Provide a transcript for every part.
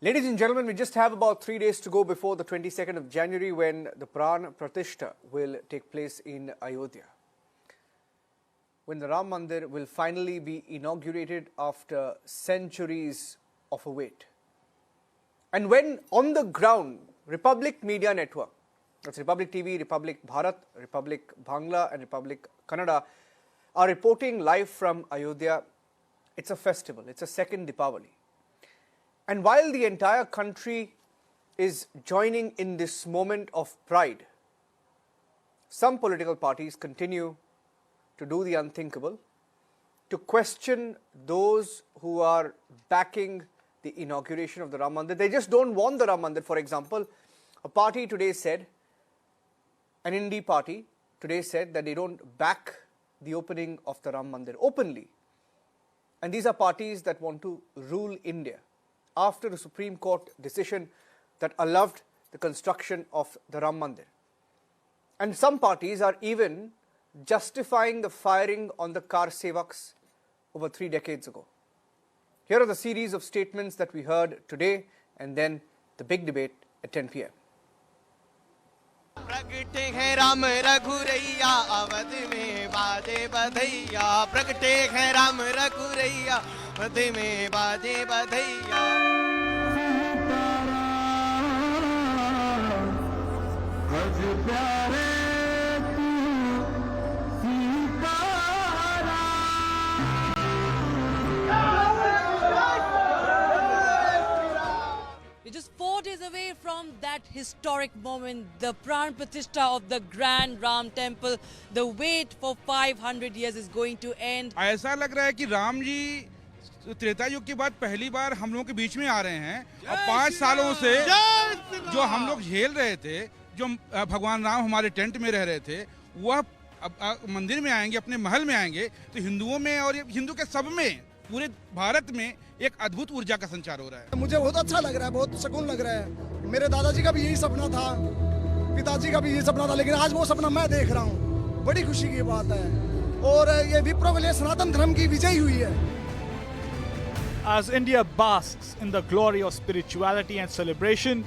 Ladies and gentlemen, we just have about 3 days to go before the 22nd of January when the Pran Pratishtha will take place in Ayodhya. When the Ram Mandir will finally be inaugurated after centuries of a wait. And when on the ground, Republic Media Network, that's Republic TV, Republic Bharat, Republic Bangla and Republic Kannada, are reporting live from Ayodhya, it's a festival, it's a second Deepavali. And while the entire country is joining in this moment of pride, some political parties continue to do the unthinkable, to question those who are backing the inauguration of the Ram Mandir. They just don't want the Ram Mandir. For example, a party today said, an INDI party today said that they don't back the opening of the Ram Mandir openly. And these are parties that want to rule India after a Supreme Court decision that allowed the construction of the Ram Mandir. And some parties are even justifying the firing on the car sevaks over 3 decades ago. Here are the series of statements that we heard today and then the big debate at 10 p.m. प्रगटे हैं राम रघुरैया अवध में बाजे बधैया प्रगटे हैं राम रघुरैया अवध में बाजे बधैया Just 4 days away from that historic moment, the Pran Pratishtha of the Grand Ram Temple. The wait for 500 years is going to end. ऐसा लग रहा है कि राम जी त्रेता युग के बाद पहली बार हम लोगों के बीच में आ रहे हैं और 5 सालों से जो हम लोग झेल रहे थे, जो भगवान राम हमारे टेंट में रह रहे थे, वह मंदिर में आएंगे, अपने महल में आएंगे, तो हिंदुओं में और हिंदू के सब में, पूरे भारत में एक अद्भुत ऊर्जा का संचार हो रहा है। मुझे बहुत अच्छा लग रहा है, बहुत सुकून लग रहा है। मेरे दादाजी का भी यही सपना था, पिताजी का भी यही सपना था, लेकिन आज वो सपना मैं देख रहा हूँ। बड़ी खुशी की बात है और ये विप्रो के लिए सनातन धर्म की विजय हुई है। As India basks in the glory of spirituality and celebration,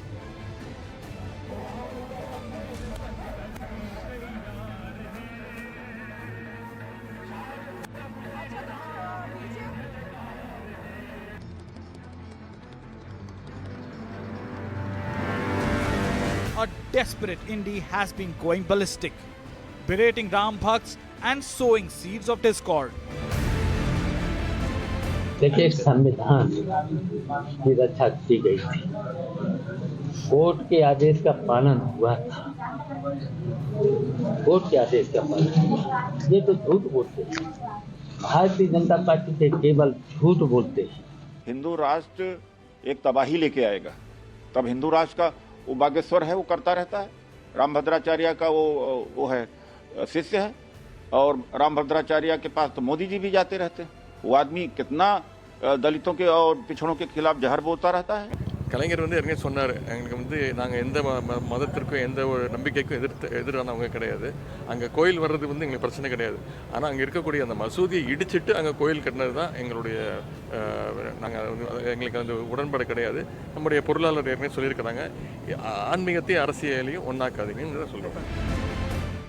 a desperate INDI has been going ballistic, berating Ram Bhakts and sowing seeds of discord. देखिए, संविधान की रक्षा की गई थी, कोर्ट के आदेश का पालन हुआ था, कोर्ट के आदेश का पालन। ये तो झूठ बोलते हैं, भारतीय जनता पार्टी से केवल झूठ बोलते हैं। हिंदू राष्ट्र एक तबाही लेके आएगा, तब हिंदू राष्ट्र का वो बागेश्वर है, वो करता रहता है। रामभद्राचार्य का वो है शिष्य है और रामभद्राचार्य के पास तो मोदी जी भी जाते रहते हैं। वो आदमी कितना दलितों के और पिछड़ों के खिलाफ जहर बोलता रहता है। கலைஞர் ஏற்கனவே சொன்னார், எங்களுக்கு நாங்கள் எந்த மதத்திற்கும் எந்த ஒரு நம்பிக்கைக்கும் எதிரானவங்க கிடையாது. அங்கே கோயில் வர்றது எங்களுக்கு பிரச்சனை கிடையாது. ஆனால் அங்கே இருக்கக்கூடிய அந்த மசூதியை இடிச்சிட்டு அங்கே கோயில் கட்டினது தான் எங்களுடைய எங்களுக்கு அந்த உடன்பாடு கிடையாது. நம்முடைய பொருளாளர் ஏற்கனவே சொல்லியிருக்கிறாங்க, ஆன்மீகத்தையும் அரசியலையும் ஒன்றாக்காதீங்கன்னு சொல்கிறோம்.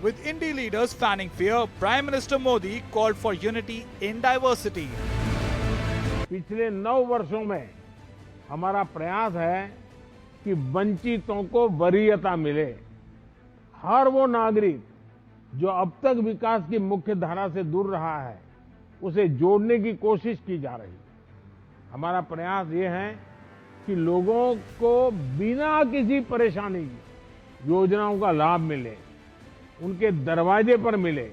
With INDI leaders fanning fear, Prime Minister Modi called for unity in diversity. पिछले 9 वर्षों में हमारा प्रयास है कि वंचितों को वरीयता मिले। हर वो नागरिक जो अब तक विकास की मुख्य धारा से दूर रहा है, उसे जोड़ने की कोशिश की जा रही है। हमारा प्रयास ये है कि लोगों को बिना किसी परेशानी की योजनाओं का लाभ मिले, उनके दरवाजे पर मिले।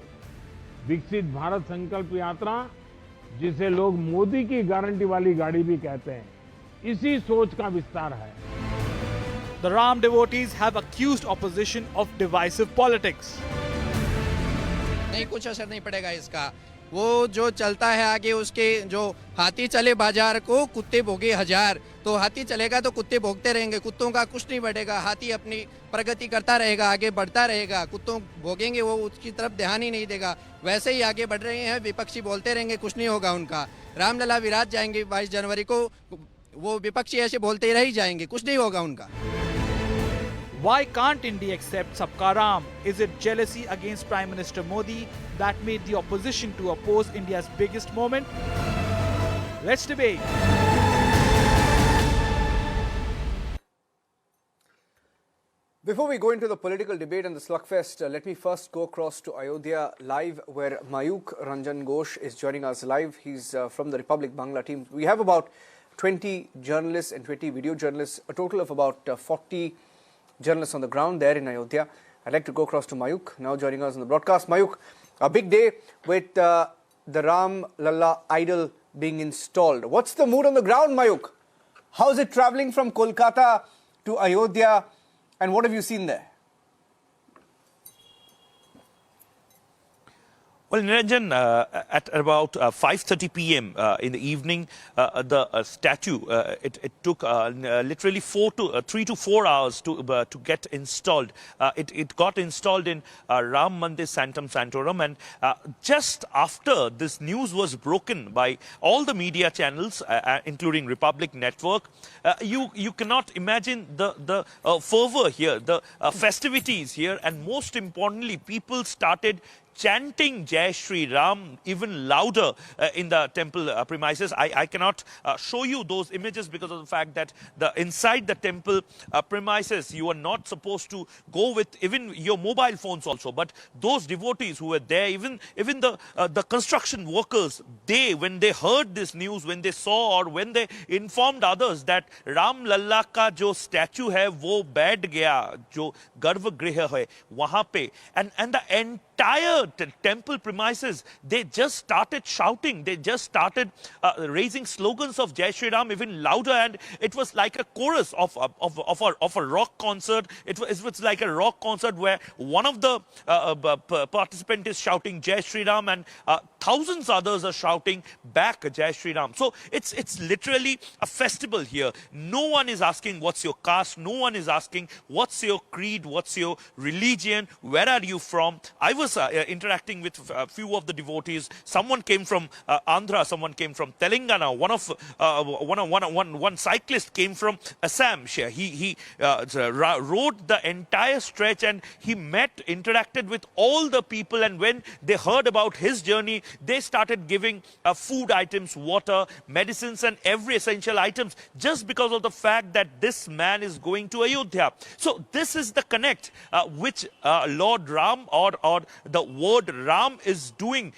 विकसित भारत संकल्प यात्रा, जिसे लोग मोदी की गारंटी वाली गाड़ी भी कहते हैं, इसी सोच का विस्तार है। The Ram devotees have accused opposition of divisive politics. नहीं, कुछ असर नहीं पड़ेगा इसका। वो जो चलता है आगे, उसके जो हाथी चले बाजार को कुत्ते भोगे हजार, तो हाथी चलेगा तो कुत्ते भोगते रहेंगे, कुत्तों का कुछ नहीं बढ़ेगा। हाथी अपनी प्रगति करता रहेगा, आगे बढ़ता रहेगा, कुत्तों भोगेंगे, वो उसकी तरफ ध्यान ही नहीं देगा। वैसे ही आगे बढ़ रहे हैं, विपक्षी बोलते रहेंगे, कुछ नहीं होगा उनका। रामलला विराज जाएंगे 22 जनवरी को वो विपक्षी ऐसे बोलते ही रह जाएंगे, कुछ नहीं होगा उनका। Why can't India accept Sabka Ram? Is it jealousy against Prime Minister Modi that made the opposition to oppose India's biggest moment? Let's debate. Before we go into the political debate and the slugfest, let me first go across to Ayodhya live, where Mayuk Ranjan Ghosh is joining us live. He's from the Republic Bangla team. We have about 20 journalists and 20 video journalists, a total of about 40 journalists on the ground there in Ayodhya. I'd like to go across to Mayuk, now joining us on the broadcast. Mayuk, a big day with the Ram Lalla idol being installed. What's the mood on the ground, Mayuk? How is it travelling from Kolkata to Ayodhya, and what have you seen there? Well, Niranjan, at about 5:30 p.m. In the evening, the statue, it took literally 3 to 4 hours to get installed. It got installed in Ram Mandir Sanctum Sanctorum, and just after this news was broken by all the media channels, including Republic Network, you cannot imagine the fervor here, the festivities here, and most importantly, people started chanting Jai Shri Ram even louder in the temple premises. I cannot show you those images because of the fact that inside the temple premises, you are not supposed to go with even your mobile phones also. But those devotees who were there, even the construction workers, when they heard this news, when they saw or when they informed others that Ram Lalla ka jo statue hai wo baith gaya, jo garvagriha hai wahan pe, and the entire temple premises, they just started shouting, they just started raising slogans of Jai Shri Ram even louder, and it was like a chorus of a rock concert. It was like a rock concert where one of the participants is shouting Jai Shri Ram, and thousands others are shouting back Jai Shri Ram. So it's literally a festival here. No one is asking what's your caste, no one is asking what's your creed, what's your religion, where are you from. I was interacting with a few of the devotees. Someone came from Andhra, someone came from Telangana. One cyclist came from Assam. He rode the entire stretch, and he interacted with all the people. And when they heard about his journey, they started giving food items, water, medicines, and every essential items just because of the fact that this man is going to Ayodhya. So this is the connect which Lord Ram or the word Ram is doing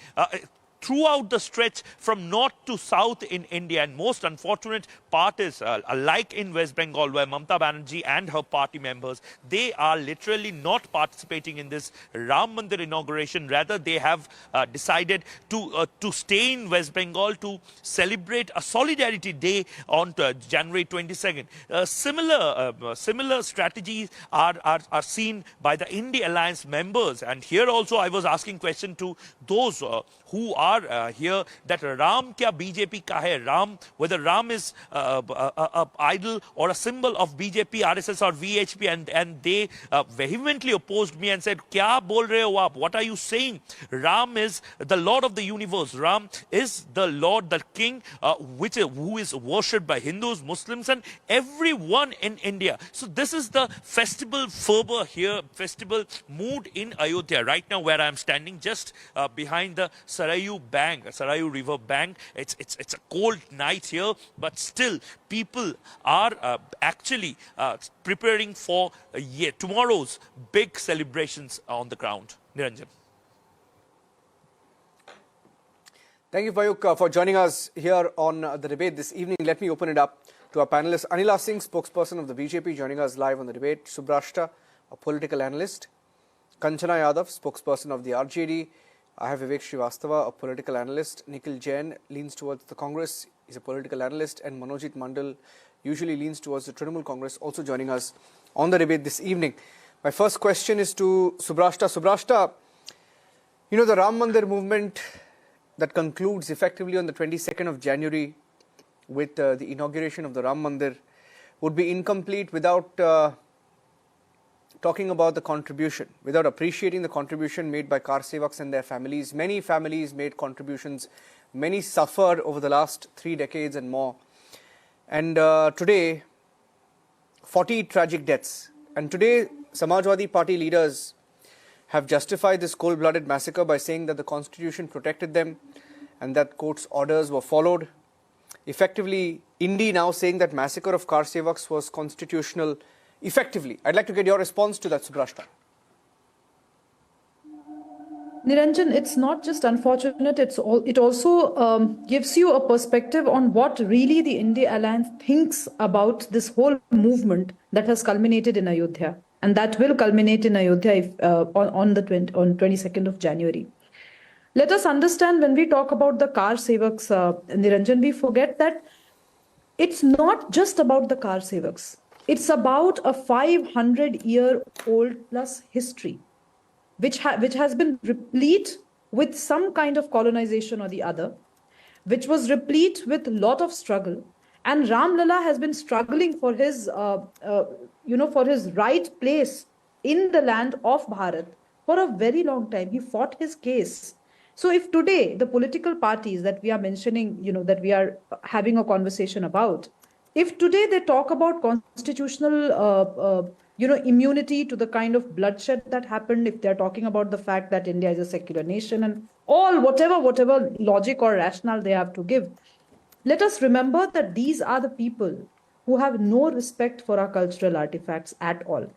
throughout the stretch from north to south in India. And most unfortunate part is, like in West Bengal, where Mamata Banerjee and her party members, they are literally not participating in this Ram Mandir inauguration. Rather, they have decided to stay in West Bengal to celebrate a Solidarity Day on January 22nd. Similar strategies are seen by the INDI Alliance members. And here also, I was asking question to those who are here, that Ram kya BJP ka hai? Ram, whether Ram is a idol or a symbol of BJP, RSS or VHP, and they vehemently opposed me and said, kya bol rahe ho aap? What are you saying? Ram is the Lord of the universe. Ram is the Lord, the King, who is worshipped by Hindus, Muslims, and everyone in India. So this is the festival fervor here, festival mood in Ayodhya right now, where I am standing just behind the Sarayu River bank. It's a cold night here, but still people are actually preparing for tomorrow's big celebrations on the ground. Niranjan. Thank you, Mayuk, for joining us here on the debate this evening. Let me open it up to our panelists. Anila Singh, spokesperson of the BJP, joining us live on the debate. Subrashta, a political analyst. Kanchana Yadav, spokesperson of the RJD. I have Vivek Srivastava, a political analyst. Nikhil Jain leans towards the Congress. He's a political analyst. And Manojit Mandal usually leans towards the Trinamool Congress, also joining us on the debate this evening. My first question is to Subrashta. Subrashta, you know, the Ram Mandir movement that concludes effectively on the 22nd of January with the inauguration of the Ram Mandir would be incomplete without talking about the contribution, without appreciating the contribution made by Kar Sevaks and their families. Many families made contributions. Many suffered over the last 3 decades and more. And today, 40 tragic deaths. And today, Samajwadi Party leaders have justified this cold-blooded massacre by saying that the constitution protected them and that court's orders were followed. Effectively, INDI now saying that massacre of car sevaks was constitutional effectively. I'd like to get your response to that, Subrashta. Niranjan, it's not just unfortunate, it also gives you a perspective on what really the India Alliance thinks about this whole movement that has culminated in Ayodhya, and that will culminate in Ayodhya on 22nd of January. Let us understand, when we talk about the car sevaks, Niranjan, we forget that it's not just about the car sevaks. It's about a 500-year-old plus history, which has been replete with some kind of colonization or the other, which was replete with a lot of struggle. And Ram Lalla has been struggling for his, for his right place in the land of Bharat for a very long time. He fought his case. So if today the political parties that we are mentioning, that we are having a conversation about, if today they talk about constitutional, immunity to the kind of bloodshed that happened, if they're talking about the fact that India is a secular nation and all whatever logic or rationale they have to give, let us remember that these are the people who have no respect for our cultural artifacts at all.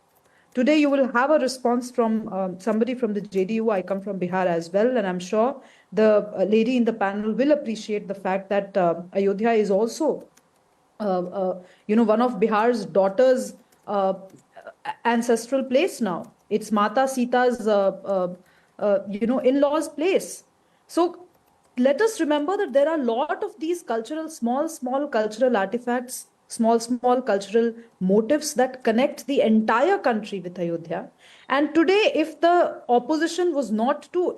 Today, you will have a response from somebody from the JDU. I come from Bihar as well, and I'm sure the lady in the panel will appreciate the fact that Ayodhya is also, one of Bihar's daughters' ancestral place now. It's Mata Sita's, in-laws' place. So let us remember that there are a lot of these small cultural artifacts, small cultural motifs that connect the entire country with Ayodhya. And today, if the opposition is not to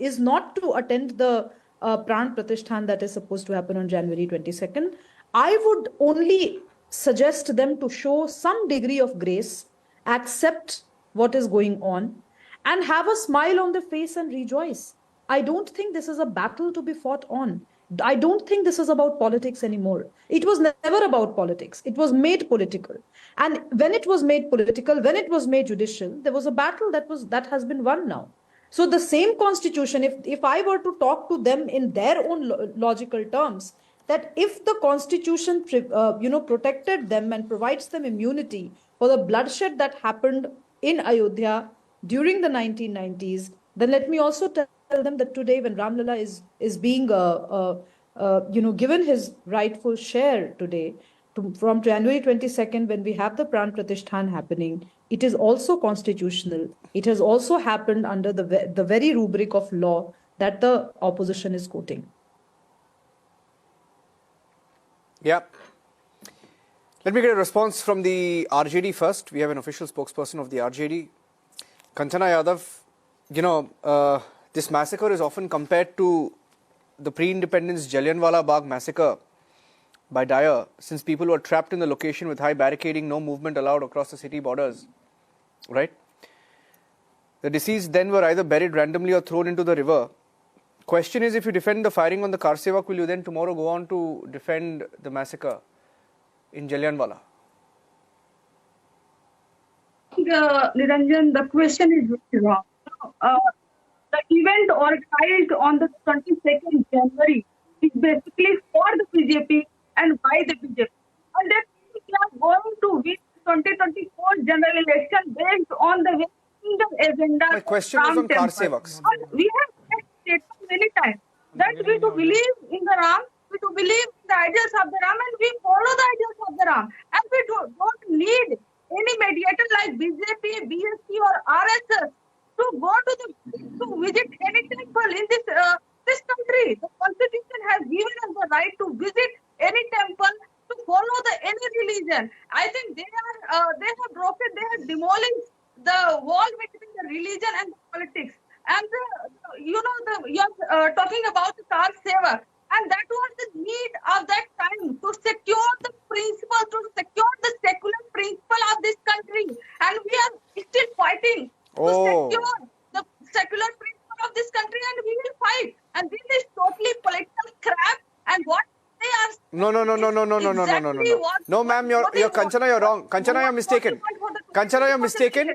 attend the Pran Pratishthan that is supposed to happen on January 22nd, I would only suggest them to show some degree of grace, accept what is going on, and have a smile on their face and rejoice. I don't think this is a battle to be fought on. I don't think this is about politics anymore. It was never about politics. It was made political. And when it was made political, when it was made judicial, there was a battle that has been won now. So the same constitution, if I were to talk to them in their own logical terms, that if the constitution protected them and provides them immunity for the bloodshed that happened in Ayodhya during the 1990s, then let me also tell them that today, when Ram Lalla is being given his rightful share today, from January 22nd, when we have the Pran Pratishthan happening, it is also constitutional. It has also happened under the very rubric of law that the opposition is quoting. Yeah. Let me get a response from the RJD first. We have an official spokesperson of the RJD. Kantana Yadav, this massacre is often compared to the pre-independence Jallianwala Bagh massacre by Dyer, since people were trapped in the location with high barricading, no movement allowed across the city borders. Right? The deceased then were either buried randomly or thrown into the river. Question is, if you defend the firing on the car sevak, will you then tomorrow go on to defend the massacre in Jallianwala? Niranjan, the question is very wrong. The event organized on the 22nd January is basically for the BJP and by the BJP. And that we are going to win 2024 general election based on the single agenda. My question is on car sevaks. We have stated many times that we do believe in the Ram, we do believe in the ideals of the Ram, and we follow the ideals of the Ram. And we don't need any mediator like BJP, BSP or RSS to go to visit any temple in this country. The constitution has given us the right to visit any temple, to follow any religion. I think they have broken, they have demolished the wall between the religion and the politics. And you're talking about the car seva, and that was the need of that time to secure the principle, to secure the secular principle of this country. And we are still fighting to secure the secular principle of this country, and we will fight. And this is totally political crap. And what they are No, ma'am, you're Kanchana, you're wrong. Kanchana, you're mistaken. Kanchana, you're mistaken.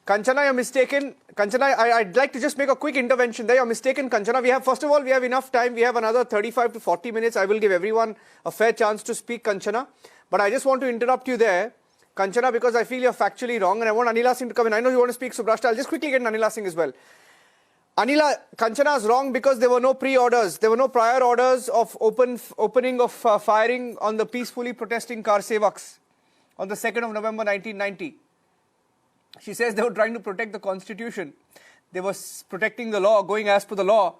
Kanchana, you're mistaken. Kanchana, I'd like to just make a quick intervention there. You're mistaken, Kanchana. First of all, we have enough time. We have another 35 to 40 minutes. I will give everyone a fair chance to speak, Kanchana. But I just want to interrupt you there, Kanchana, because I feel you're factually wrong and I want Anila Singh to come in. I know you want to speak, Subrashta. I'll just quickly get Anila Singh as well. Anila, Kanchana is wrong because there were no pre-orders. There were no prior orders of opening of firing on the peacefully protesting car sevaks on the 2nd of November 1990. She says they were trying to protect the constitution. They were protecting the law, going as per the law.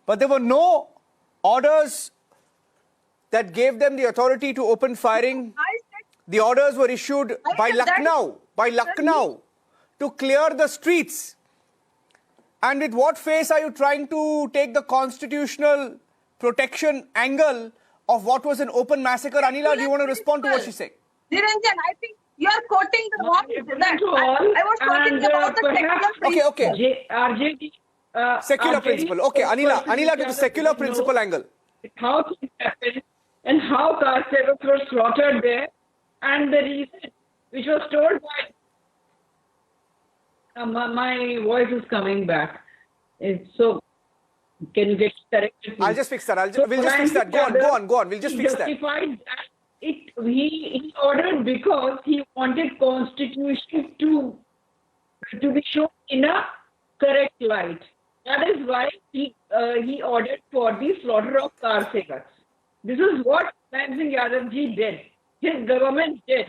But there were no orders that gave them the authority to open firing. The orders were issued by Lucknow to clear the streets. And with what face are you trying to take the constitutional protection angle of what was an open massacre? Anila, do you want to respond to what she's saying? Niranjan, I think you are quoting the wrong. I was quoting about the secular principle. Secular principle. Okay, Anila to the secular principle angle. How things happened and how car sevaks were slaughtered there, and the reason which was told by my voice is coming back. So, can you get corrected? I'll just fix that. We'll just fix that. Go on. We'll just fix that. He justified that he ordered because he wanted constitution to be shown in a correct light. That is why he ordered for the slaughter of car sevaks. This is what Ram Singh Yadavji did. His government did.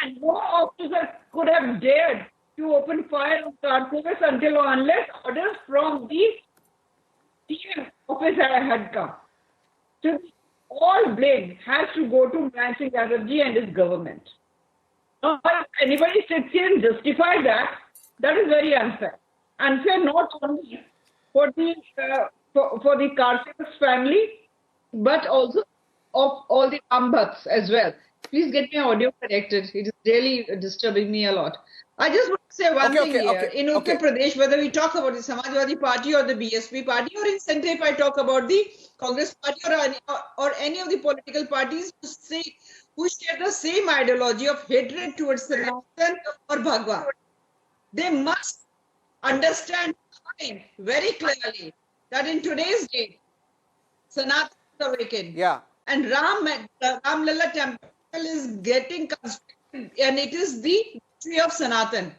And no officer could have dared to open fire on car sevaks until or unless orders from the chief office had come. So all blame has to go to Ram Singh Yadavji and his government. Now, if anybody sits here and justifies that is very unfair. Unfair not only for the car sevaks family, but also of all the Ambats as well. Please get my audio corrected. It is really disturbing me a lot. I just want to say one thing here. In Uttar Pradesh, whether we talk about the Samajwadi Party or the BSP Party, or in Centre if I talk about the Congress Party or any of the political parties who share the same ideology of hatred towards Sanatan or Bhagwan, they must understand very clearly that in today's day, Sanatan is awakened. Yeah. And Ram Lalla temple is getting constructed, and it is the history of Sanatan.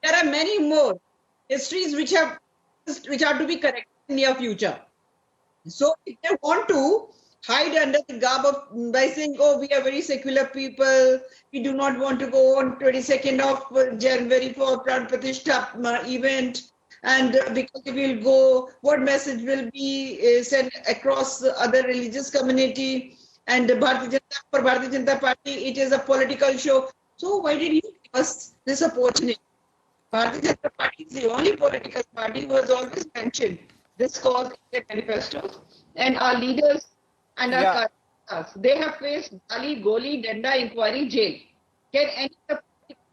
There are many more histories which are to be corrected in the near future. So if they want to hide under the garb of by saying, oh, we are very secular people, we do not want to go on 22nd of January for Pran Pratishtha event, and because if we'll go, what message will be sent across the other religious community? And for Bharatiya Janata Party, it is a political show. So why did you give us this opportunity? Bharatiya Janata Party is the only political party who has always mentioned this cause in their manifestos. And our leaders and our cards, they have faced Gali, Goli, Danda, inquiry, jail. Can any other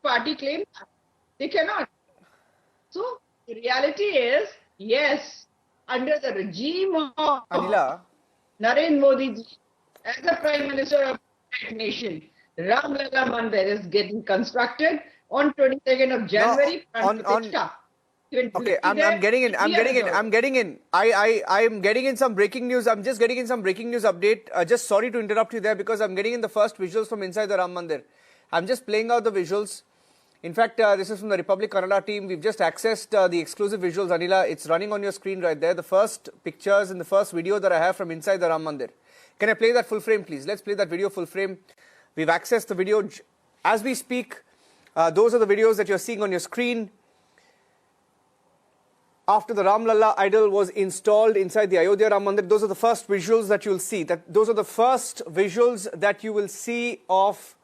party claim that? They cannot. So the reality is, yes, under the regime of Narendra Modi ji, as the Prime Minister of the nation, Ram Mandir is getting constructed on 22nd of January. Okay, I'm getting in. I'm getting in some breaking news. I'm just getting in some breaking news update. Just sorry to interrupt you there because I'm getting in the first visuals from inside the Ram Mandir. I'm just playing out the visuals. In fact, this is from the Republic Kannada team. We've just accessed the exclusive visuals, Anila. It's running on your screen right there. The first pictures and the first video that I have from inside the Ram Mandir. Can I play that full frame, please? Let's play that video full frame. We've accessed the video as we speak. Those are the videos that you're seeing on your screen. After the Ram Lalla idol was installed inside the Ayodhya Ram Mandir, those are the first visuals that you'll see. Those are the first visuals that you will see of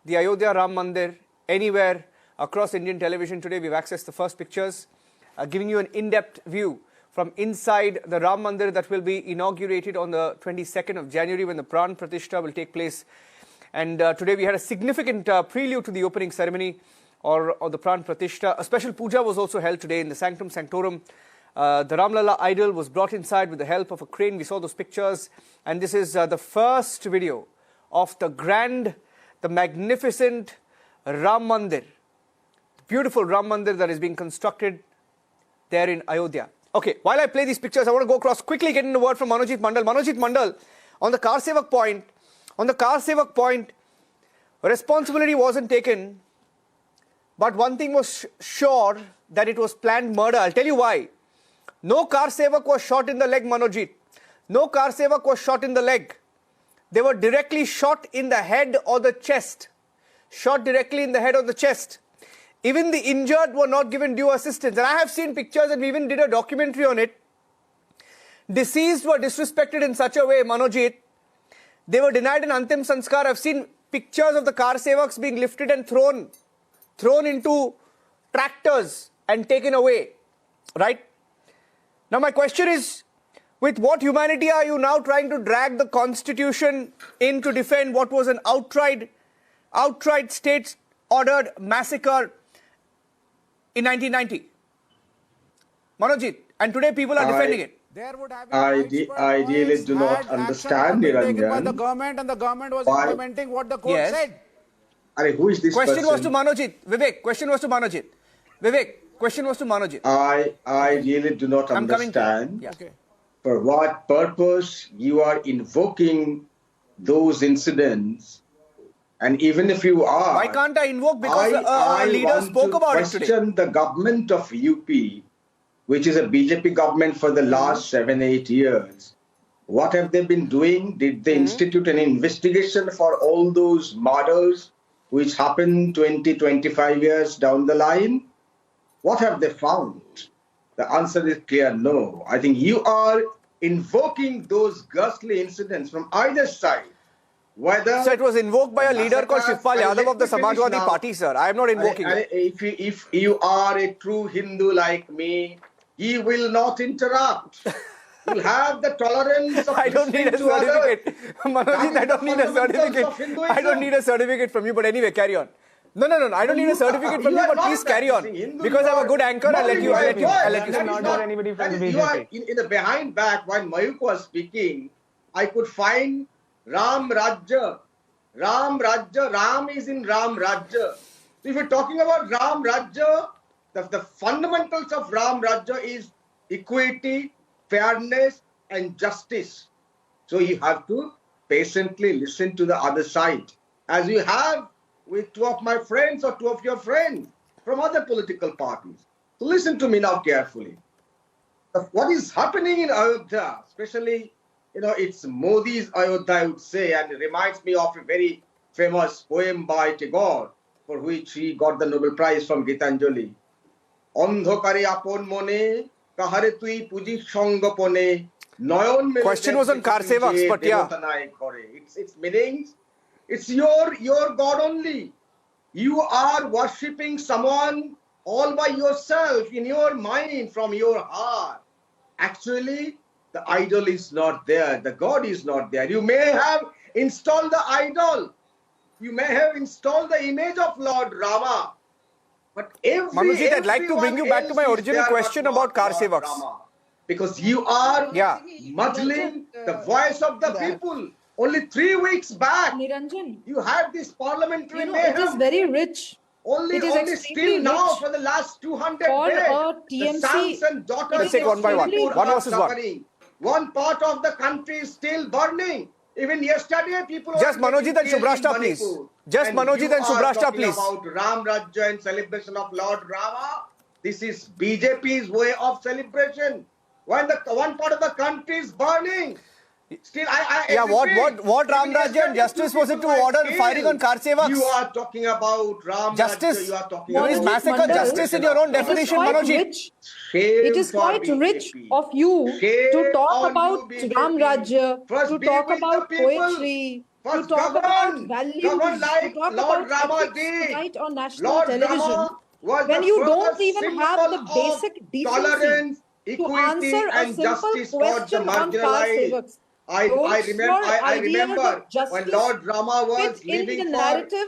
the Ayodhya Ram Mandir anywhere across Indian television today. We've accessed the first pictures, giving you an in-depth view from inside the Ram Mandir that will be inaugurated on the 22nd of January when the Pran Pratishtha will take place. And today we had a significant prelude to the opening ceremony or the Pran Pratishtha. A special puja was also held today in the Sanctum Sanctorum The Ramlala idol was brought inside with the help of a crane. We saw those pictures, and this is the first video of the magnificent Ram Mandir, the beautiful Ram Mandir that is being constructed there in Ayodhya. Okay, while I play these pictures, I want to go across quickly, get in a word from Manojit Mandal. Manojit Mandal, on the Car Sevak point, responsibility wasn't taken, but one thing was sure, that it was planned murder. I'll tell you why. No Car Sevak was shot in the leg, Manojit. No Car Sevak was shot in the leg. They were directly shot in the head or the chest. Shot directly in the head or the chest. Even the injured were not given due assistance. And I have seen pictures, and we even did a documentary on it. Deceased were disrespected in such a way, Manojit. They were denied an Antim Sanskar. I've seen pictures of the Car Sevaks being lifted and thrown into tractors and taken away. Right? Now my question is, with what humanity are you now trying to drag the constitution in to defend what was an outright state-ordered massacre in 1990? Manojit, and today people are defending it. I really do not understand, Niranjan. By the government, and the government was implementing what the court said. Who is this question person? Was to Manojit. Vivek, question was to Manojit. Vivek, question was to Manojit. I really do not understand. Yeah. Okay. For what purpose you are invoking those incidents, and even if you are, why can't I invoke? Because our leader spoke about it today. I question the government of UP, which is a BJP government for the last 7-8 years. What have they been doing? Did they institute an investigation for all those murders which happened 20-25 years down the line? What have they found? The answer is clear, no. I think you are invoking those ghastly incidents from either side. Whether so it was invoked by a leader called Shivpal Yadav of the Samajwadi Party, sir. I am not invoking it. If you are a true Hindu like me, he will not interrupt. You'll have the tolerance of I don't need a certificate. Manojit, I don't need a certificate. I don't need a certificate from you, but anyway, carry on. No, I don't need a certificate from you, but please carry on. Because I'm a good anchor, I'll let you speak. You are in the behind back, while Mayuk was speaking, I could find Ram Rajya. Ram is in Ram Rajya. So if you're talking about Ram Rajya, the fundamentals of Ram Rajya is equity, fairness and justice. So you have to patiently listen to the other side, as you have with two of my friends or two of your friends from other political parties. So listen to me now carefully. What is happening in Ayodhya, especially, it's Modi's Ayodhya, I would say, and it reminds me of a very famous poem by Tagore, for which he got the Nobel Prize from Gitanjali. Andhokare apon mone, kahare tui puji sangopone, noyon mele. Question was on Car Sevaks, but yeah. Its meanings. It's your God only. You are worshipping someone all by yourself, in your mind, from your heart. Actually, the idol is not there. The God is not there. You may have installed the idol. You may have installed the image of Lord Rama. But Manojit, I'd like to bring you back to my original question about Car Sevaks. Because you are muddling the voice of the people. Only 3 weeks back, Niranjan, you had this parliamentary mayhem. It is very rich. Only still now for the last 200 days, the sons and daughters Let's take one by one. One versus one. One part of the country is still burning. Even yesterday, people just Manojit and Subhrashta, please. Just Manojit and Subhrashta, please. About Ram Rajya and celebration of Lord Rama. This is BJP's way of celebration. When the one part of the country is burning. Still, what Ram Rajya and justice was it to order firing on Car Sevaks? You are talking about Ram justice. Rajya, you are talking about massacre justice in your own definition, Manojit. It is quite rich of you to talk about Ram Rajya, to talk about poetry, to talk about values, to talk about ethics tonight on national television, when you don't even have the basic decency to answer a simple question on Car Sevaks. I remember when Lord Rama was in the narrative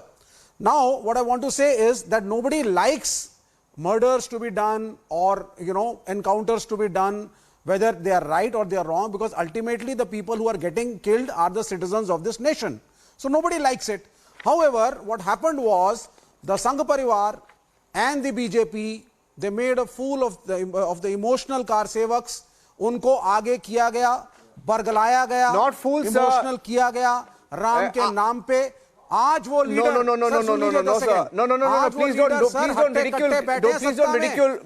Now, what I want to say is that nobody likes murders to be done or, encounters to be done, whether they are right or they are wrong, because ultimately the people who are getting killed are the citizens of this nation. So nobody likes it. However, what happened was the Sangh Parivar and the BJP, they made a fool of the emotional car sevaks. उनको आगे किया गया, बरगलाया गया, not fool, emotional किया गया राम के नाम पे. आज वो leader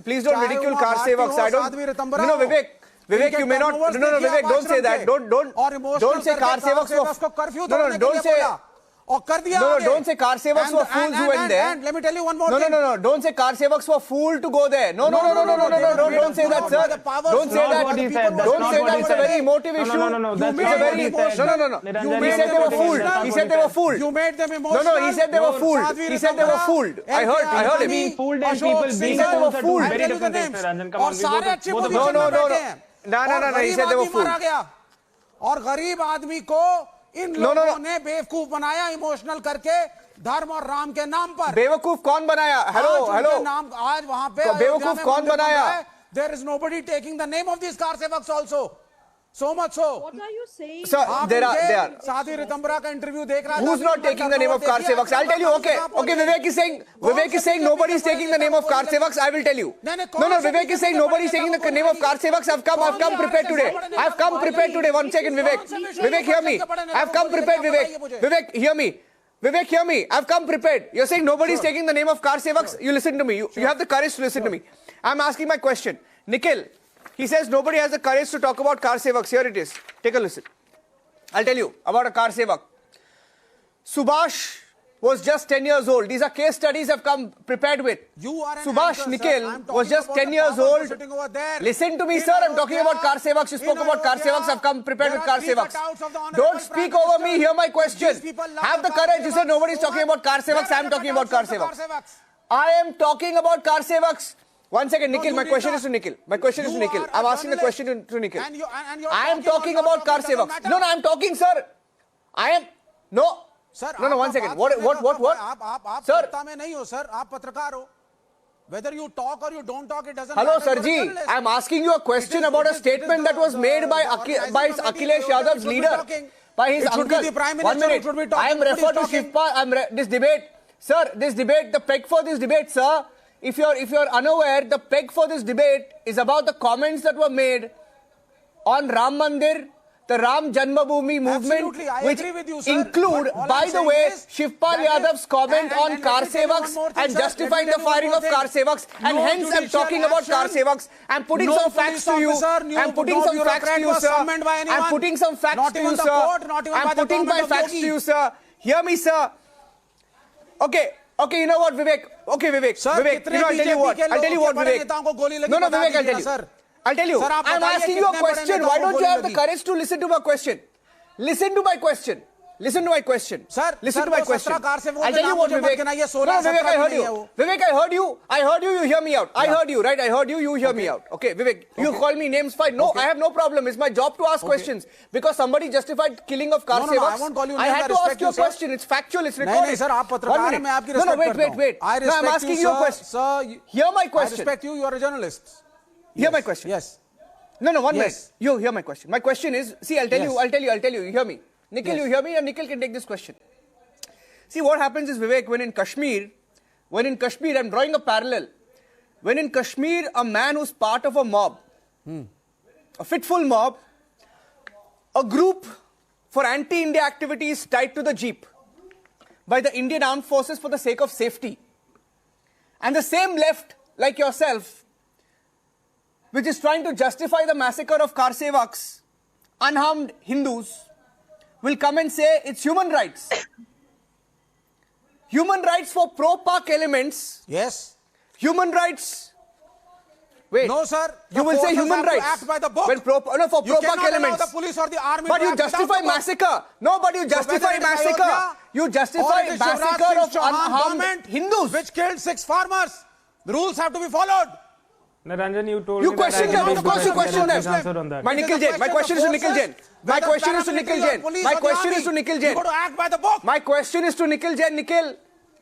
please don't ridicule car sevaks. I don't. No, Vivek, you may not. No, Vivek, don't say that. Don't say car sevaks for. No, don't say. No, don't say car sevaks were fools who went there. And let me tell you one more thing. No, don't say car sevaks were fool to go there. No, don't say that, sir. Don't say that. Don't say that. It's a very emotive issue. No. He said they were fooled. He said they were fooled. You made them emotional. No, he said they were fooled. He said they were fooled. I heard him. Being fooled and people being fooled are two very different things, sir. Ranjan, come on. No. He said they were fooled. और गरीब आदमी को इन लोगों ने बेवकूफ बनाया emotional करके धर्म और राम के नाम पर. बेवकूफ कौन बनाया? हेलो नाम आज वहां पे बेवकूफ कौन बनाया? There is nobody taking the name of these car sevaks also. So much so. What are you saying? Sir, they are. Sadhi Ritambra का इंटरव्यू देख रहा था. Who's not taking the name of car sevaks? I'll tell you. Okay. Vivek is saying nobody is taking the name of car sevaks. I will tell you. No. Vivek is saying nobody is taking the name of car sevaks. I've come prepared today. 1 second, Vivek. Vivek, hear me. I've come prepared, Vivek. Vivek, hear me. I've come prepared. You're saying nobody is taking the name of car sevaks. You listen to me. You have the courage to listen to me. I'm asking my question. Nikhil. He says nobody has the courage to talk about car sevaks. Here it is. Take a listen. I'll tell you about a car sevak. Subhash was just 10 years old. These are case studies I've come prepared with. Subhash Nikhil was just 10 years old. Listen to me, sir. I'm talking about car sevaks. You spoke about car sevaks. I've come prepared with car sevaks. Don't speak over me. Hear my question. Have the courage. You said nobody's talking about car sevaks. I'm talking about car sevaks. I am talking about car sevaks. 1 second, Nikhil. My question is to Nikhil. I'm asking the question to Nikhil. I am talking about car sevaks. No, I'm talking, sir. No. Sir, no, 1 second. What? आप Sir. में नहीं हो, sir. आप पत्रकार हो. Whether you talk or you don't talk, it doesn't Hello, matter. Sirji. I'm asking you a question about a statement that was made by Akhilesh Yadav's leader, by his uncle. 1 minute. I am referred to Shivpal. This debate, sir. The peg for this debate, sir. If you're unaware, the peg for this debate is about the comments that were made on Ram Mandir, the Ram Janmabhoomi movement, which include, by the way, Shivpal Yadav's comment on car sevaks and justifying the firing of car sevaks. And hence I'm talking about car sevaks. I'm putting some facts to you. I'm putting some facts to you, sir. I'm putting some facts to you, sir. I'm putting my facts to you, sir. Hear me, sir. Okay, you know what, Vivek? Okay, Vivek. Sir, Vivek, I'll tell you what, Vivek. No, Vivek, I'll tell you. I'm asking you a question. Why don't you have the courage to listen to my question? Listen to my question. Sir, listen to my question. I'll tell you what, Vivek. No, Vivek, I heard you. Vivek, I heard you. You hear me out. I heard you, right? I heard you. You hear me out. Okay, Vivek. You call me names, fine. No, I have no problem. It's my job to ask questions. Because somebody justified killing of car sevaks. I won't call you I had to ask you a question. It's factual. It's recorded. No, sir. आप पत्रकार हैं, मैं आपकी respect करता हूँ. Wait. No, I'm asking you a question. Sir, hear my question. I respect you. You are a journalist. Hear my question. Yes. No, 1 minute. You hear my question. My question is, see, I'll tell you. You hear me. Nikhil, you hear me, and Nikhil can take this question. See, what happens is, Vivek, when in Kashmir, I'm drawing a parallel. When in Kashmir, a man who's part of a mob, a fitful mob, a group for anti-India activities tied to the jeep by the Indian Armed Forces for the sake of safety. And the same left, like yourself, which is trying to justify the massacre of car sevaks, unharmed Hindus, will come and say it's human rights. Human rights for pro-Pak elements. Yes. Human rights. Wait. No, sir. You will say human rights. Act by the book. When for pro-Pak elements. The police or the army. But you justify massacre. No, but you justify massacre. You justify massacre of unharmed Hindus. Which killed 6 farmers. The rules have to be followed. Ranjan, you told me that question them. Of course you question them. My question is to Nikhil Jain. My question is to Nikhil Jain. You got to act by the book. My question is to Nikhil Jain. Nikhil,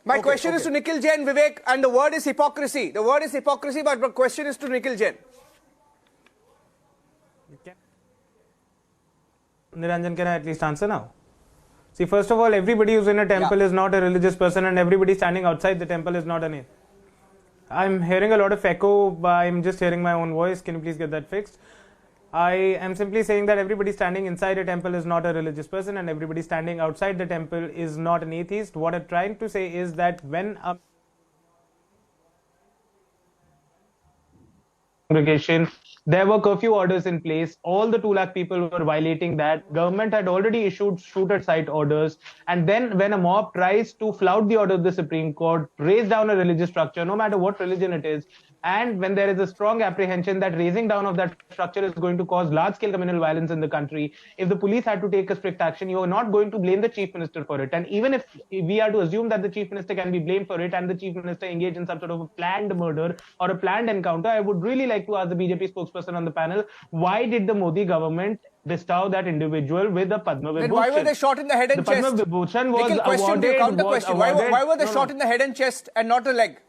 My question is to Nikhil Jain, Vivek, and the word is hypocrisy. The word is hypocrisy, but the question is to Nikhil Jain. Niranjan, can I at least answer now? See, first of all, everybody who's in a temple is not a religious person, and everybody standing outside the temple is not an atheist. I'm hearing a lot of echo, I'm just hearing my own voice. Can you please get that fixed? I am simply saying that everybody standing inside a temple is not a religious person, and everybody standing outside the temple is not an atheist. What I'm trying to say is that when a congregation, there were curfew orders in place, all the 2 lakh people were violating that. Government had already issued shoot-at-sight orders, and then when a mob tries to flout the order of the Supreme Court, raise down a religious structure, no matter what religion it is, and when there is a strong apprehension that raising down of that structure is going to cause large-scale communal violence in the country, if the police had to take a strict action, you are not going to blame the Chief Minister for it. And even if we are to assume that the Chief Minister can be blamed for it, and the Chief Minister engaged in some sort of a planned murder or a planned encounter, I would really like to ask the BJP spokesperson on the panel, why did the Modi government bestow that individual with a Padma Vibhushan? Then why were they shot in the head and the chest? Padma Vibhushan was Nikhil, question, counter question. Why were they shot in the head and chest and not the leg?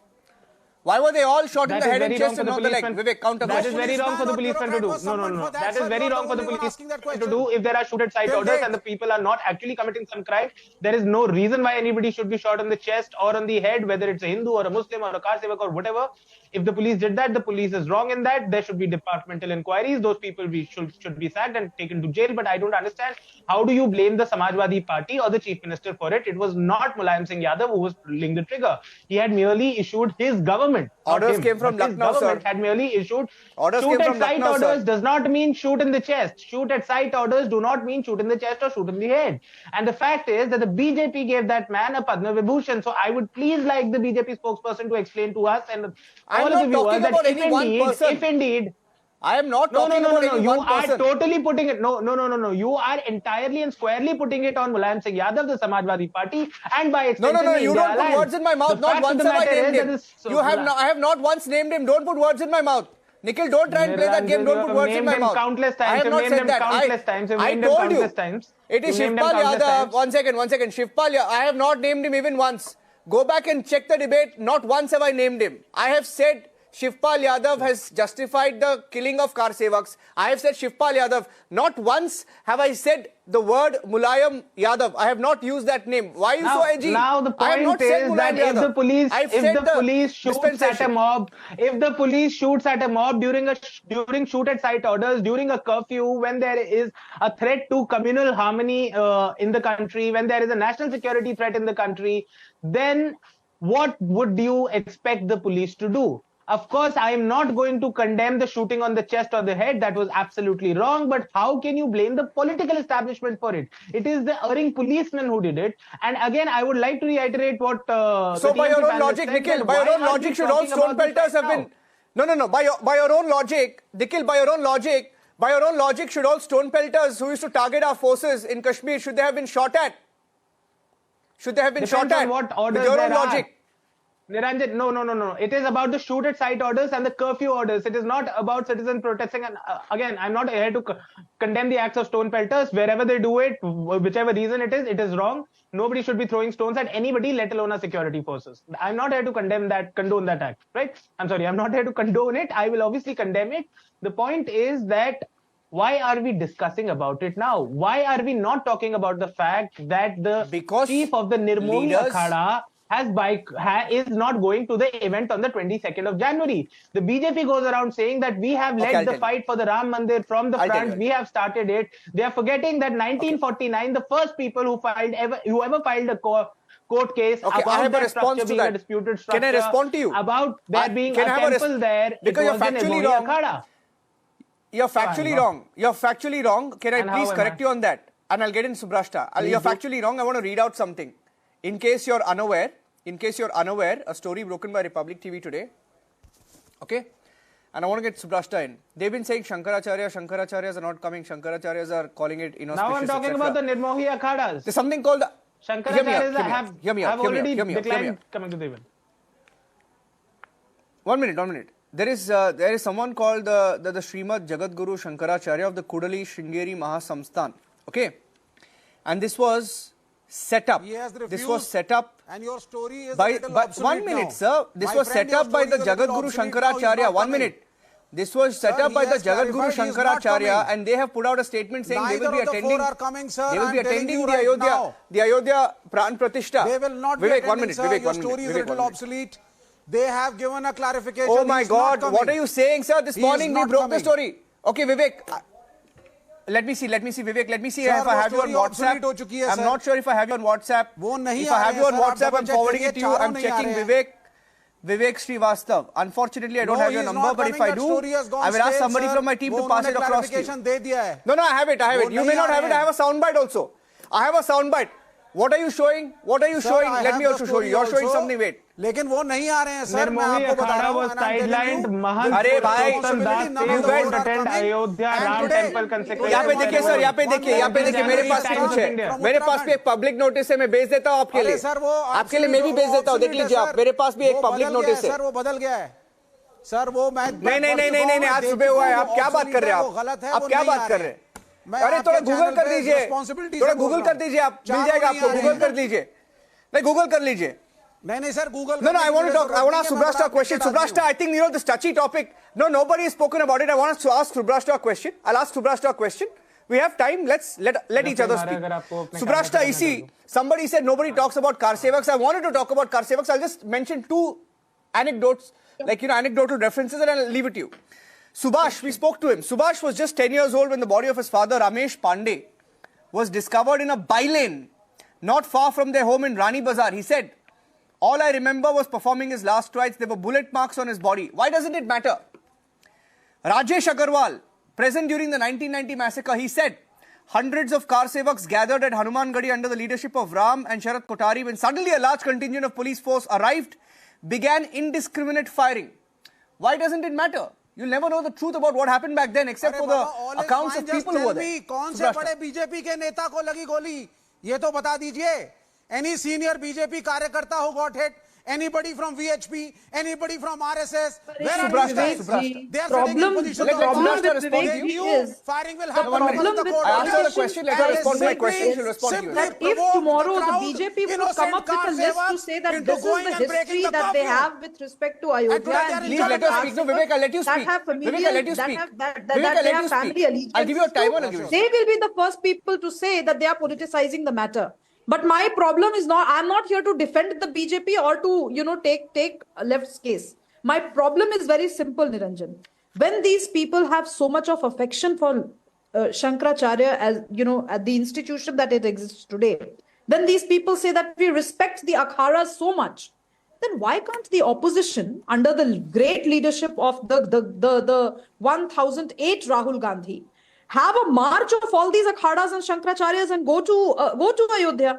Why were they all shot in the head and chest and not the leg? Vivek, counter That question. is very wrong for the policeman to do. No. That is very wrong for the policeman to do. If there are shoot-at-sight orders and the people are not actually committing some crime, there is no reason why anybody should be shot on the chest or on the head, whether it's a Hindu or a Muslim or a car sevak or whatever. If the police did that, the police is wrong in that. There should be departmental inquiries. Those people should be sacked and taken to jail. But I don't understand, how do you blame the Samajwadi Party or the Chief Minister for it? It was not Mulayam Singh Yadav who was pulling the trigger. He had merely issued his government. Orders came from Lucknow, sir. Had merely issued orders came from shoot-at-sight Lucknow, orders sir. does not mean shoot in the chest. Shoot-at-sight orders do not mean shoot in the chest or shoot in the head. And the fact is that the BJP gave that man a Padma Vibhushan. So I would please like the BJP spokesperson to explain to us and all of the viewers that if indeed I am not talking about any you one person. are totally putting it. No. You are entirely and squarely putting it on Mulayam Singh Yadav, the Samajwadi Party, and by extension, No. the You India don't put Alliance. words in my mouth. Not once have I named him. I have not once named him. Don't put words in my mouth. Nikhil, don't try and play that game. Don't put words in my mouth. Countless times. I have not said that. I told you. It is Shivpal Yadav. One second. Shivpal Yadav. I have not named him even once. Go back and check the debate. Not once have I named him. I have said Shivpal Yadav has justified the killing of car sevaks. I have said Shivpal Yadav. Not once have I said the word Mulayam Yadav. I have not used that name. Why are you so edgy? Now the point is that if the police shoots at a mob, during shoot-at-sight orders, during a curfew, when there is a threat to communal harmony in the country, when there is a national security threat in the country, then what would you expect the police to do? Of course, I am not going to condemn the shooting on the chest or the head. That was absolutely wrong. But how can you blame the political establishment for it? It is the erring policeman who did it. And again, I would like to reiterate what... so by your own logic, Nikhil, by your own logic, should all stone pelters have been... No. By your own logic, Nikhil, by your own logic, should all stone pelters who used to target our forces in Kashmir, should they have been shot at? Should they have been shot at? What orders with your own logic? Niranjan, no. It is about the shoot-at-sight orders and the curfew orders. It is not about citizen protesting. And again, I'm not here to condemn the acts of stone pelters. Wherever they do it, whichever reason it is wrong. Nobody should be throwing stones at anybody, let alone our security forces. I'm not here to condone that act, right? I'm sorry, I'm not here to condone it. I will obviously condemn it. The point is that why are we discussing about it now? Why are we not talking about the fact that the chief of the Nirmohi Akhada is not going to the event on the 22nd of January. The BJP goes around saying that we have led the fight for the Ram Mandir from the front. We have started it. They are forgetting that 1949, the first people who ever filed a court case about that structure being a disputed structure. Can I respond to you? About there being a temple there. Because you're factually wrong. You're factually wrong. Can I please correct you on that? And I'll get in Subrashta. You're factually wrong. I want to read out something. In case you're unaware, a story broken by Republic TV today. Okay? And I want to get Subrashta in. They've been saying Shankaracharyas are not coming. Shankaracharyas are calling it inauspicious. Now I'm talking about the Nirmohi Akhadas. There's something called the... Shankaracharyas have already declined coming to the event. 1 minute. There is someone called the Srimad Jagadguru Shankaracharya of the Kudali Shringeri Mahasamsthan. Okay? And this was set up. This was set up and your story is by 1 minute, sir. This was set up by the Jagat Guru Shankaracharya. 1 minute. This was set up by the Jagat Guru Shankaracharya, and they have put out a statement saying they will be attending. They will be attending the Ayodhya Pran Pratishtha. They will not be attending, sir. Your story is a little obsolete. They have given a clarification. Oh my God! What are you saying, sir? This morning we broke the story. Okay, Vivek. Let me see, Vivek. Let me see if I have you on WhatsApp. I'm not sure if I have you on WhatsApp. If I have you on WhatsApp, I'm forwarding it to you. I'm checking Vivek Srivastav. Unfortunately, I don't have your number, but if I do, I will ask somebody from my team to pass it across to you. No, I have it. You may not have it. I have a soundbite also. I have a soundbite. What are you showing? Let me also show you. You're showing something. Wait. लेकिन वो नहीं आ रहे हैं sir मैं आपको बता रहा हूं अरे भाई यहाँ पे देखिए सर यहाँ पे देखिए मेरे पास भी कुछ है मेरे पास भी एक पब्लिक नोटिस है मैं भेज देता हूँ आपके लिए आपके लिए मैं भी भेज देता हूँ देख लीजिए आप मेरे पास भी एक पब्लिक नोटिस है सर वो बदल गया है सर वो मैं नहीं आज सुबह हुआ है आप क्या बात कर रहे हैं आप क्या बात कर रहे हैं अरे थोड़ा गूगल कर दीजिए आप मिल जाएगा आपको गूगल कर लीजिए नहीं गूगल कर लीजिए नहीं sir Google No, I want to talk. I want to ask Subrashta a question. Subrashta, I think this touchy topic. No, nobody has spoken about it. I want to ask Subrashta a question. I'll ask Subrashta a question. We have time. Let's let each other speak. Subrashta, somebody said nobody talks about car sevaks. I wanted to talk about car sevaks. I'll just mention two anecdotes, anecdotal references, and I'll leave it to you. Subhash, we spoke to him. Subhash was just 10 years old when the body of his father, Ramesh Pandey, was discovered in a by-lane not far from their home in Rani Bazar. He said, all I remember was performing his last rites. There were bullet marks on his body. Why doesn't it matter? Rajesh Agarwal, present during the 1990 massacre, he said, hundreds of car sevaks gathered at Hanumangadi under the leadership of Ram and Sharat Kotari when suddenly a large contingent of police force arrived, began indiscriminate firing. Why doesn't it matter? You'll never know the truth about what happened back then except for the accounts of people who were there. कौन से बड़े BJP के नेता को लगी गोली ये तो बता दीजिए Any senior BJP कार्यकर्ता who got hit, anybody from VHP, anybody from RSS, where are these guys? They are sitting in position. Firing will happen. I answer the question. Let her respond to my question. She will respond to you. That if tomorrow the BJP would come up with a list to say that this is the history that they have with respect to Ayodhya, please let us speak. No, Vivek, I'll let you speak. Vivek, I'll let you speak. That they have family allegiance. I'll give you a timer. They will be the first people to say that they are politicizing the matter. But my problem is not, I'm not here to defend the BJP or to, take left's case. My problem is very simple, Niranjan. When these people have so much of affection for Shankaracharya as, at the institution that it exists today, then these people say that we respect the akharas so much. Then why can't the opposition, under the great leadership of the 1008 Rahul Gandhi, have a march of all these akhadas and Shankaracharyas and go to Ayodhya?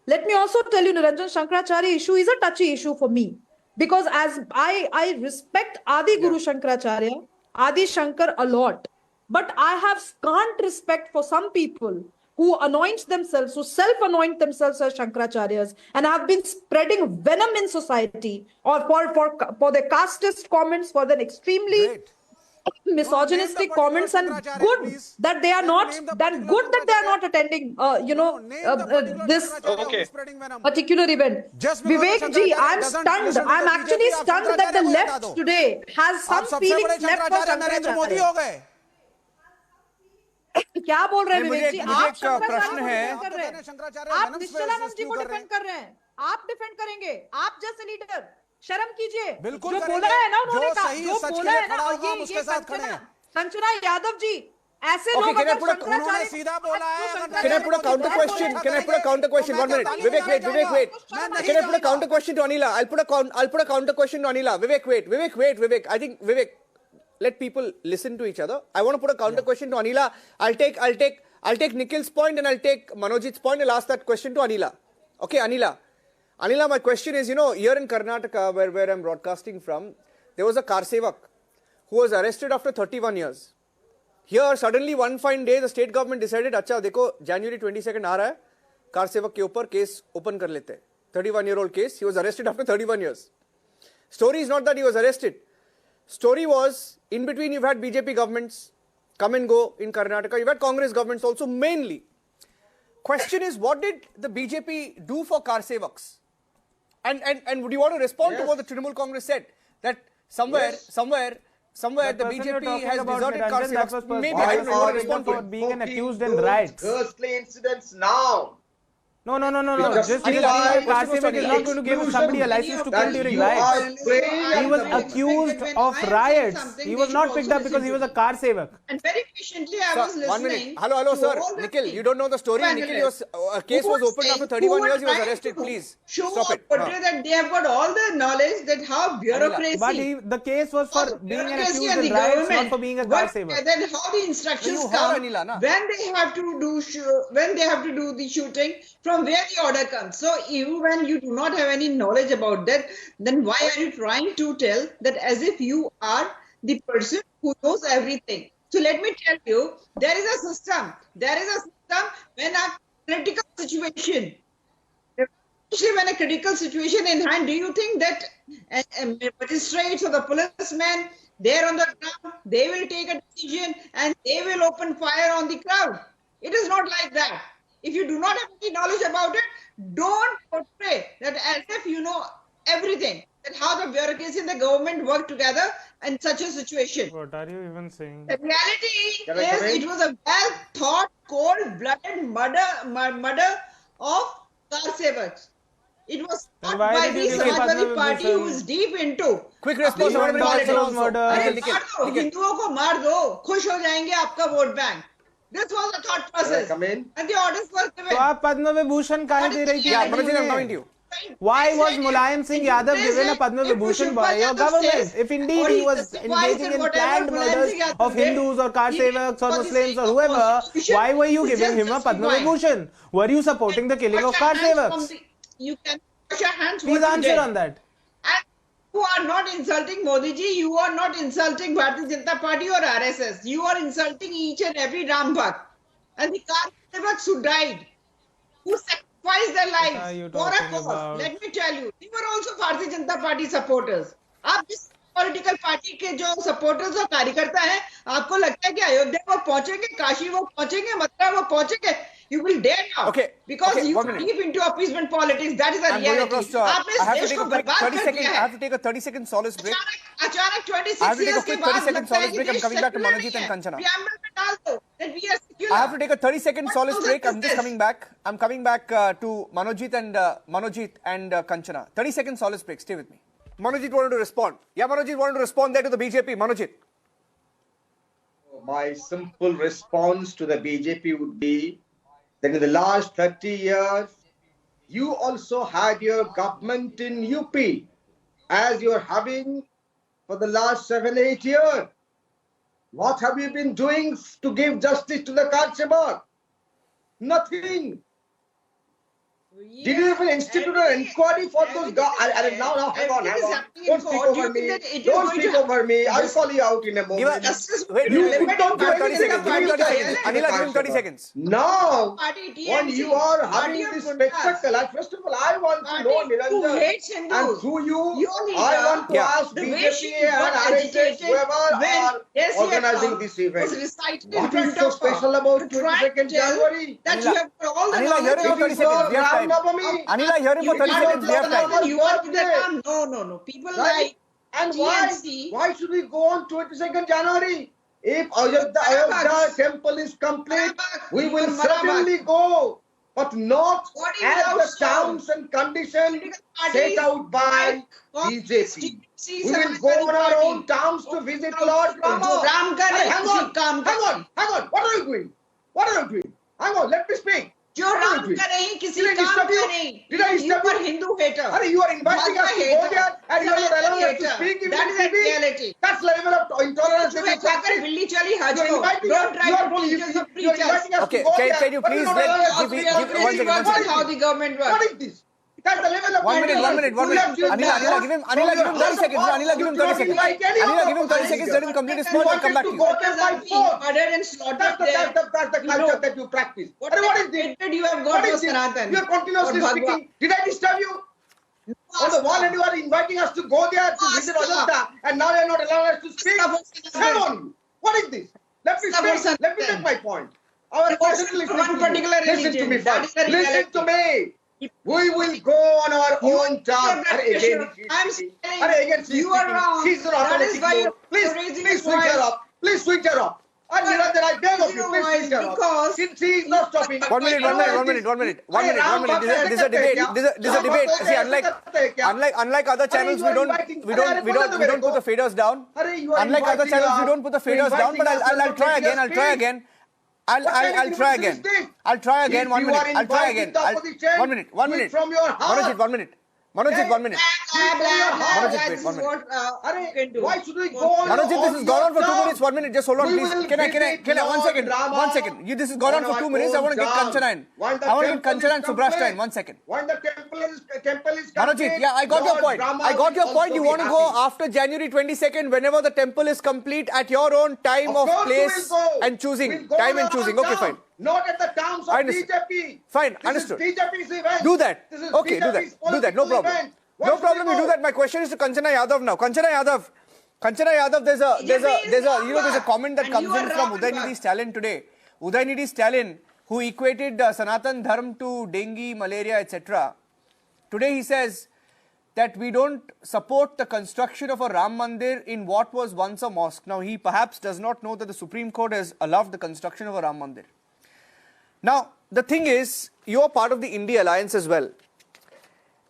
Let me also tell you, Niranjan, Shankaracharya issue is a touchy issue for me. Because as I respect Adi Guru Shankaracharya, Adi Shankar a lot. But I have scant respect for some people who anoint themselves, who self-anoint themselves as Shankaracharyas and have been spreading venom in society or for their casteist comments, for their extremely misogynistic comments, and good that they are not attending this particular event. Vivek ji, I'm stunned. I'm actually stunned that the left today has some feelings left for Shankaracharya. क्या बोल रहे हैं विवेक जी? आप प्रश्न है आप निश्चलानंद जी को defend कर रहे हैं, आप डिफेंड करेंगे, आप जैसे लीडर शर्म कीजिए। बिल्कुल जो बोला है ना उन्होंने कहा, जो बोला है ना, और ये संजना यादव जी ऐसे लोग उन्होंने सीधा बोला है। Can I put a counter question? Can I put a counter question? 1 minute. Vivek, wait. Can I put a counter question to Anila? I'll put a counter question to Anila. Vivek, wait. I think Vivek, let people listen to each other. I want to put a counter question to Anila. I'll take Nikhil's point and I'll take Manojit's point. I'll ask that question to Anila. Okay, Anila, my question is, here in Karnataka, where I'm broadcasting from, there was a car sevak who was arrested after 31 years. Here, suddenly one fine day, the state government decided, अच्छा देखो, January 22nd आ रहा है, car सेवक के ऊपर case open कर लेते हैं. 31-year-old case. He was arrested after 31 years. Story is not that he was arrested. Story was, in between you've had BJP governments come and go in Karnataka. You've had Congress governments also mainly. question is, what did the BJP do for car sevaks? And would you want to respond to what the Trinamool Congress said? That somewhere the BJP has deserted car sevaks. Maybe I don't want to respond to it. Being an accused in riots. Ghastly incidents now. No. Just being a car sevak is not going to give somebody a license to kill during riots. He was accused of riots. He was not picked up because he was a car sevak. And very patiently I was listening. 1 minute. Hello, sir. Nikhil, you don't know the story. Nikhil, a case was opened after 31 years. He was arrested. Please stop it. Portray that they have got all the knowledge that how bureaucracy. But the case was for being an accused in riots, not for being a car sevak. Then how the instructions come when they have to do the shooting, from where the order comes. So even when you do not have any knowledge about that, then why are you trying to tell that as if you are the person who knows everything? So let me tell you, there is a system. There is a system when a critical situation, especially when a critical situation in hand, do you think that magistrates or the policemen there on the ground, they will take a decision and they will open fire on the crowd? It is not like that. If you do not have any knowledge about it, don't portray that as if you know everything, that how the bureaucracy and the government work together in such a situation. What are you even saying? The reality is it was a well thought, cold-blooded murder of car sevaks. It was thought by the Samajwadi Party who is deep into. Quick response. हिंदुओं को मार दो, खुश हो जाएंगे आपका vote bank. This was the thought process. And the orders were given. तो आप पद्म विभूषण काहे दे रही थी? Yeah, Manoj, I'm coming to you. Why was Mulayam Singh Yadav given a Padma Vibhushan by your government? If indeed he was engaging in planned murders of Hindus or car sevaks or Muslims or whoever, why were you giving him a Padma Vibhushan? Were you supporting the killing of car sevaks? You can wash your hands. Please answer on that. And you are not insulting Modi ji. You are not insulting Bharatiya Janata Party or RSS. You are insulting each and every Ram Bhakt. And the car sevaks who died, who sacrificed their lives for a cause. Let me tell you, they were also Bharatiya Janata Party supporters. आप जिस political party के जो supporters और कार्यकर्ता हैं, आपको लगता है कि अयोध्या वो पहुंचेंगे, काशी वो पहुंचेंगे, मथुरा वो पहुंचेंगे? You will dare not, because you are deep into appeasement politics. That is a reality. आपने इस देश को बर्बाद कर दिया है. I have to take a 30-second solace break. अचानक 26 years के बाद लगता है कि I'm coming back to Manojit and Kanchana. preamble में डाल दो that we are secular. I have to take a 30-second solace break. I'm just coming back. I'm coming back to Manojit and Kanchana. 30-second solace break. Stay with me. Manojit wanted to respond. Yeah, Manojit wanted to respond there to the BJP. Manojit. My simple response to the BJP would be that in the last 30 years, you also had your government in UP, as you're having for the last 7-8 years. What have you been doing to give justice to the car sevak? Nothing. Did you even institute an inquiry for those guys? Now, hang on. Don't speak over me. Don't speak over me. I'll call you out in a moment. Don't do anything. Anila, give him 30 seconds. Now, when you are having this spectacle, first of all, I want to know, Niranjan, and through you, I want to ask BJP and RSS, whoever are organizing this event. What is so special about 22nd January? That you have all the Anila, 30 seconds. Anila, hear him for 30 seconds. We have time. You are with the Ram. No. People like and why should we go on 22nd January? If Ayodhya temple is complete, we will certainly go. But not as the terms and conditions set out by BJP. We will go on our own terms to visit Lord Rama. Hang on. What are you doing? Hang on, let me speak. जो राम का नहीं किसी काम का नहीं. You are Hindu hater. You are inviting us to go there and you are not allowing us to speak in That is a reality. That's the level of intolerance. Don't try to teach us of preachers. Okay, can you please let how the government works. What is this? That's the level of 1 minute. Anila, give him 30 seconds. Anila, give him 30 seconds. Let him complete his point and come back to you. Murdered and slaughtered. That's the culture that you practice. What is this? You have got for Sanatan. You are continuously speaking. Did I disturb you? On the one hand, you are inviting us to go there to visit Ayodhya, and now you are not allowing us to speak. Come on. What is this? Let me speak. Let me make my point. Our question is one particular religion. Listen to me That first. is the Listen to me. We will go on our own terms. I'm saying you are wrong. She's an That is why automatic you're mode. raising Please your switch her voice. up. Please switch her up. And Niranjan, I beg of you, please switch her up. Because Since she is not stopping. 1 minute. This is a debate. This is a debate. See, unlike other channels, we don't put the faders down. Unlike other channels, we don't put the faders down. But I'll try again. I'll try again. 1 minute. Manojit, 1 minute. Manojit, wait 1 minute. Why should we go on? Manojit, this has gone on for 2 minutes. 1 minute, just hold on, please. Can I? 1 second. This has gone on for 2 minutes. I want to get Kanchana in. I want to get Kanchana and Subrashta in. 1 second. When the temple is Manojit, yeah, I got your point. You want to go after January 22nd, whenever the temple is complete, at your own time of place and choosing. Okay, fine. Not at the terms of BJP. Fine, understood. This is BJP's event. Do that. Okay, do that. No problem. No problem. You do that. My question is to Kanchana Yadav now. Kanchana Yadav. There's a comment that comes in from Udaynidhi Stalin today. Udaynidhi Stalin, who equated Sanatan Dharm to dengue, malaria, etc. Today he says that we don't support the construction of a Ram Mandir in what was once a mosque. Now he perhaps does not know that the Supreme Court has allowed the construction of a Ram Mandir. Now, the thing is, you are part of the INDI alliance as well.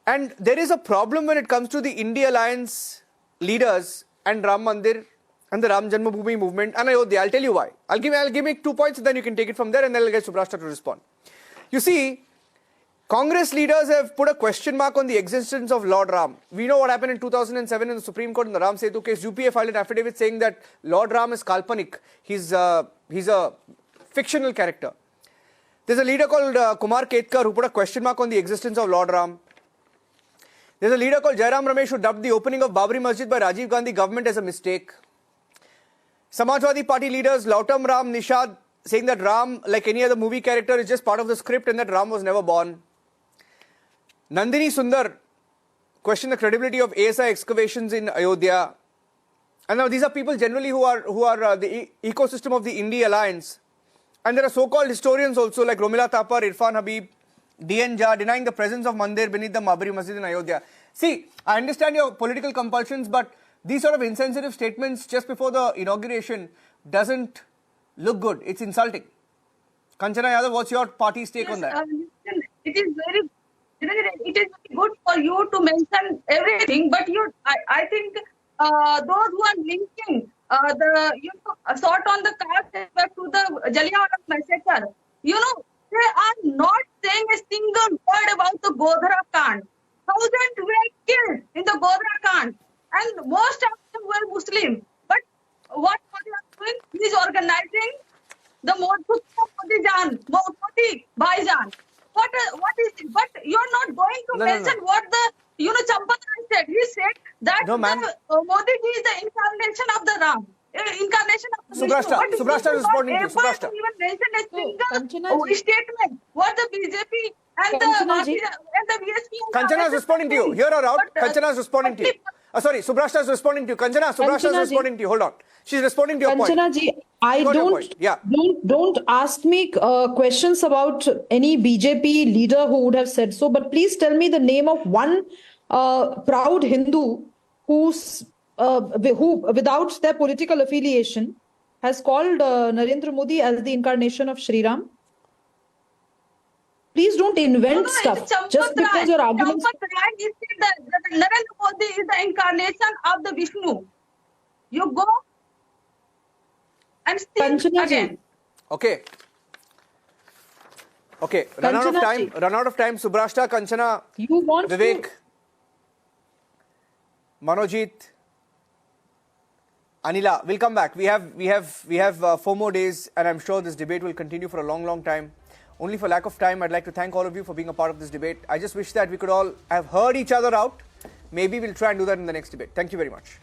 And there is a problem when it comes to the INDI alliance leaders and Ram Mandir and the Ram Janmabhoomi movement and Ayodhya. I'll tell you why. I'll give 2 points and then you can take it from there and then I'll get Subrashta to respond. You see, Congress leaders have put a question mark on the existence of Lord Ram. We know what happened in 2007 in the Supreme Court in the Ram Setu case. UPA filed an affidavit saying that Lord Ram is Kalpanik. He's a fictional character. There's a leader called Kumar Ketkar who put a question mark on the existence of Lord Ram. There's a leader called Jairam Ramesh who dubbed the opening of Babri Masjid by Rajiv Gandhi government as a mistake. Samajwadi Party leaders Lautam Ram Nishad saying that Ram, like any other movie character, is just part of the script and that Ram was never born. Nandini Sundar questioned the credibility of ASI excavations in Ayodhya. And now these are people generally who are the ecosystem of the INDI alliance. And there are so-called historians also like Romila Thapar, Irfan Habib, DN Jha denying the presence of Mandir beneath the Babri Masjid in Ayodhya. See, I understand your political compulsions, but these sort of insensitive statements just before the inauguration doesn't look good. It's insulting. Kanchana Yadav, what's your party's take on that? It is very good for you to mention everything, but I think those who are linking sort on the card to the Jallianwala massacre, they are not saying a single word about the Godhra Kand. Thousands were killed in the Godhra Kand, and most of them were Muslim. But what Modi is doing? He is organizing the Modi Bhaijan. What is it? But you are not going to mention what the Champaran said. He said that Modi is the incarnation of the Ram. Incarnation of the Subrashta is responding to you. Subrashta. Even mentioned a single statement. What the BJP and the VSP. Kanchana is responding to you. Hear her out. Kanchana is responding to you. Sorry, Subrashta is responding to you. Subrashta is responding to you. Hold on. She's responding to your point. Kanchana ji, don't ask me questions about any BJP leader who would have said so, but please tell me the name of one proud Hindu who without their political affiliation has called Narendra Modi as the incarnation of Sri Ram. Please don't invent stuff just because your arguments. He said that Narendra Modi is the incarnation of the Vishnu. You go and see again. Okay. Run out of time. Subrashta, Kanchana, Vivek, Manojit, Anila. We'll come back. We have 4 more days, and I'm sure this debate will continue for a long, long time. Only for lack of time, I'd like to thank all of you for being a part of this debate. I just wish that we could all have heard each other out. Maybe we'll try and do that in the next debate. Thank you very much.